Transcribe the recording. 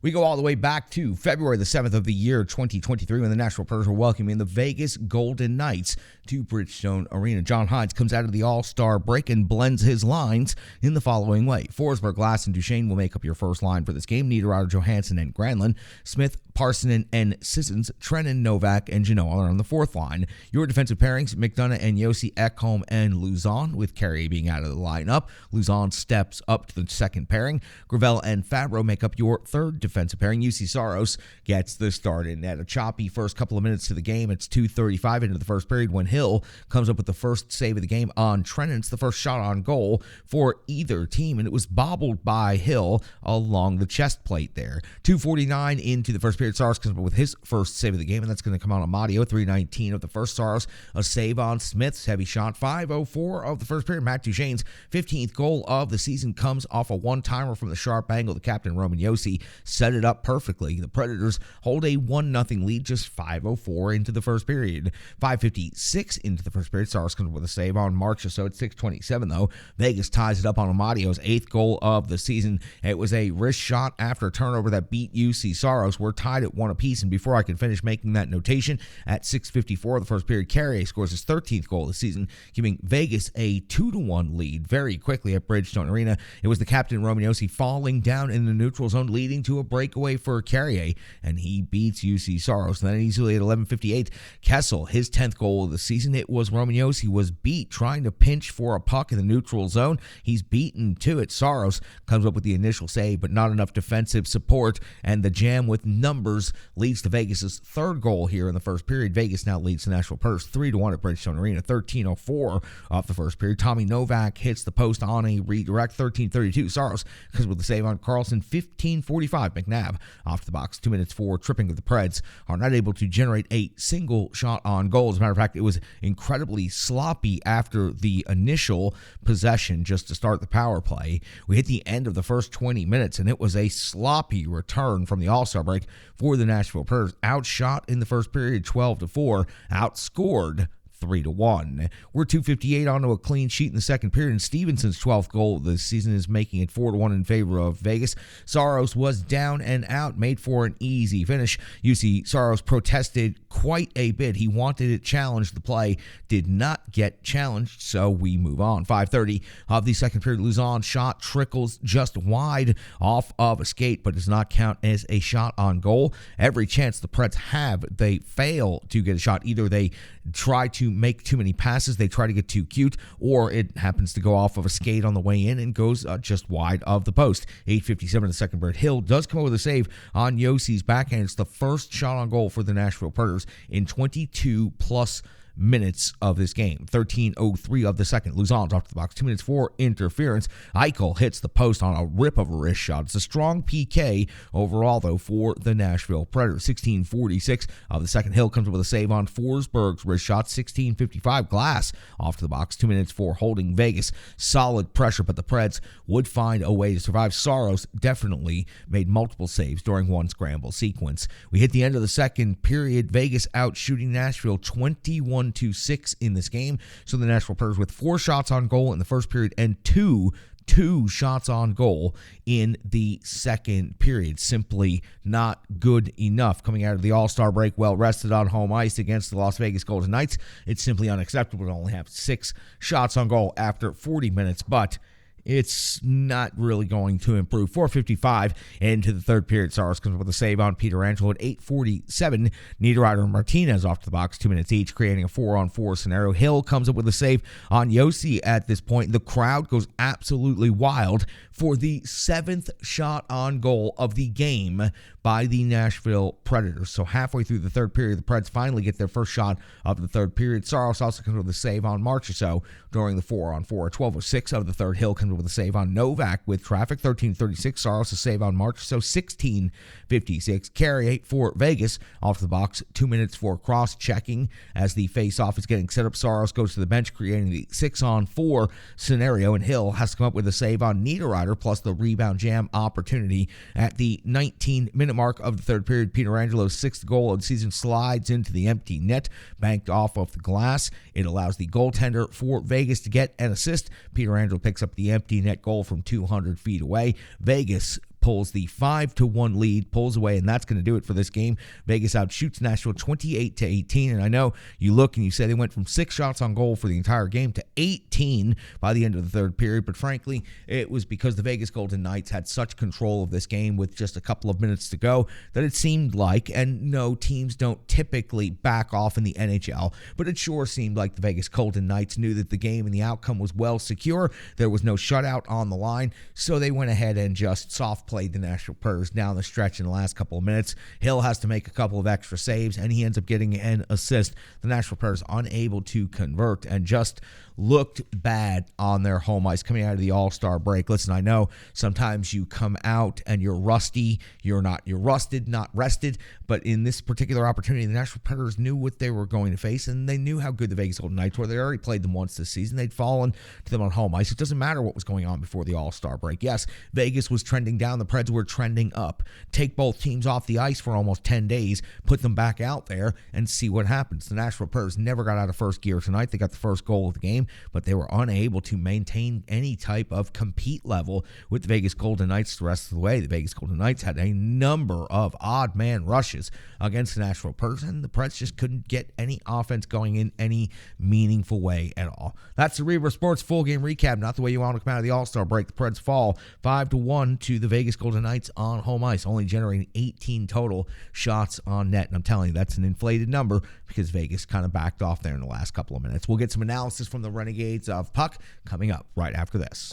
We go all the way back to February the 7th of the year 2023 when the Nashville Predators were welcoming the Vegas Golden Knights to Bridgestone Arena. John Hynes comes out of the All-Star break and blends his lines in the following way. Forsberg, Glass, and Duchesne will make up your first line for this game. Niederreiter, Johansson, and Granlund. Smith, Parsonen, and Sissons. Trennan, Novak, and Genoa are on the fourth line. Your defensive pairings, McDonough and Yossi, Ekholm, and Luzon, with Carrier being out of the lineup. Luzon steps up to the second pairing. Gravel and Fabro make up your third defensive pairing. UC Saros gets the start in at a choppy first couple of minutes to the game. It's 2:35 into the first period when Hill comes up with the first save of the game on Trennan. It's the first shot on goal for either team, and it was bobbled by Hill along the chest plate there. 2:49 into the first period, Saros comes up with his first save of the game, and that's going to come on Amadio. 3:19 of the first, Saros a save on Smith's heavy shot. 5:04 of the first period, Matt Duchene's 15th goal of the season comes off a one-timer from the sharp angle. The captain, Roman Yossi, set it up perfectly. The Predators hold a 1-0 lead just 5:04 into the first period. 5:56 into the first period, Saros comes with a save on March, so at 6:27 though, Vegas ties it up on Amadio's 8th goal of the season. It was a wrist shot after a turnover that beat UC Saros. We're tied at 1 apiece, and before I can finish making that notation, at 6:54 of the first period, Carrier scores his 13th goal of the season, giving Vegas a 2-1 lead very quickly at Bridgestone Arena. It was the captain, Roman Yossi, falling down in the neutral zone, leading to a breakaway for Carrier, and he beats UC Saros. And then easily at 11:58, Kessel, his 10th goal of the season. It was Roman Yossi was beat trying to pinch for a puck in the neutral zone. He's beaten to it. Saros comes up with the initial save, but not enough defensive support, and the jam with numbers leads to Vegas' third goal here in the first period. Vegas now leads the Nashville Predators 3-1 at Bridgestone Arena. 13:04 off the first period. Tommy Novak hits the post on a redirect. 13:32. Saros comes with the save on Carlson. 15:45. McNabb off the box. 2 minutes for tripping of the Preds are not able to generate a single shot on goal. As a matter of fact, it was incredibly sloppy after the initial possession just to start the power play. We hit the end of the first 20 minutes, and it was a sloppy return from the All-Star break for the Nashville Predators. Outshot in the first period 12-4, outscored 3-1. We're 2:58 onto a clean sheet in the second period, and Stevenson's 12th goal of the season is making it 4-1 in favor of Vegas. Saros was down and out, made for an easy finish. UC Saros protested quite a bit. He wanted it challenged. The play did not get challenged, so we move on. 5:30 of the second period, Luzon's shot trickles just wide off of a skate, but does not count as a shot on goal. Every chance the Preds have, they fail to get a shot. Either they try to make too many passes, they try to get too cute, or it happens to go off of a skate on the way in and goes just wide of the post. 8:57 of the second period. Hill does come up with a save on Yossi's backhand. It's the first shot on goal for the Nashville Predators in 22+ minutes of this game. 13:03 of the second. Luzon's off to the box. 2 minutes for interference. Eichel hits the post on a rip of a wrist shot. It's a strong PK overall, though, for the Nashville Predators. 16:46 of the second. Hill comes up with a save on Forsberg's wrist shot. 16:55. Glass off to the box. 2 minutes for holding Vegas. Solid pressure, but the Preds would find a way to survive. Saros definitely made multiple saves during one scramble sequence. We hit the end of the second period. Vegas out shooting Nashville 21-6 in this game. So the Nashville Predators with 4 shots on goal in the first period and two shots on goal in the second period. Simply not good enough. Coming out of the All-Star break, well rested on home ice against the Las Vegas Golden Knights, it's simply unacceptable to only have 6 shots on goal after 40 minutes, but it's not really going to improve. 4:55 into the third period. Saros comes up with a save on Pietrangelo at 8:47. Niederreiter and Martinez off to the box, 2 minutes each, creating a 4-on-4 scenario. Hill comes up with a save on Yossi at this point. The crowd goes absolutely wild for the 7th shot on goal of the game by the Nashville Predators. So halfway through the third period, the Preds finally get their first shot of the third period. Saros also comes with a save on Marchessault during the 4-on-4. 12:06 of the third, Hill comes with a save on Novak with traffic. 13:36, Saros a save on Marchessault. 16:56, Carrier for Vegas off the box. 2 minutes for cross-checking as the face-off is getting set up. Saros goes to the bench, creating the 6-on-4 scenario, and Hill has to come up with a save on Niederreiter, plus the rebound jam opportunity at the 19-minute mark of the third period. Pietrangelo's 6th goal of the season slides into the empty net, banked off of the glass. It allows the goaltender for Vegas to get an assist. Pietrangelo picks up the empty net goal from 200 feet away. Vegas pulls the 5-1 lead, pulls away, and that's going to do it for this game. Vegas outshoots Nashville 28-18, and I know you look and you say they went from 6 shots on goal for the entire game to 18 by the end of the third period, but frankly, it was because the Vegas Golden Knights had such control of this game with just a couple of minutes to go that it seemed like, and no, teams don't typically back off in the NHL, but it sure seemed like the Vegas Golden Knights knew that the game and the outcome was well secure. There was no shutout on the line, so they went ahead and just soft played the Nashville Predators down the stretch in the last couple of minutes. Hill has to make a couple of extra saves, and he ends up getting an assist. The Nashville Predators unable to convert and just looked bad on their home ice coming out of the All-Star break. Listen, I know sometimes you come out and you're rusty. You're rusted, not rested. But in this particular opportunity, the Nashville Predators knew what they were going to face, and they knew how good the Vegas Golden Knights were. They already played them once this season. They'd fallen to them on home ice. It doesn't matter what was going on before the All-Star break. Yes, Vegas was trending down. The Preds were trending up. Take both teams off the ice for almost 10 days, put them back out there, and see what happens. The Nashville Predators never got out of first gear tonight. They got the first goal of the game, but they were unable to maintain any type of compete level with the Vegas Golden Knights the rest of the way. The Vegas Golden Knights had a number of odd man rushes against the Nashville Predators, and the Preds just couldn't get any offense going in any meaningful way at all. That's the Reaver Sports full game recap. Not the way you want to come out of the All-Star break. The Preds fall 5-1 to the Vegas Golden Knights on home ice, only generating 18 total shots on net. And I'm telling you, that's an inflated number because Vegas kind of backed off there in the last couple of minutes. We'll get some analysis from the Renegades of Puck coming up right after this.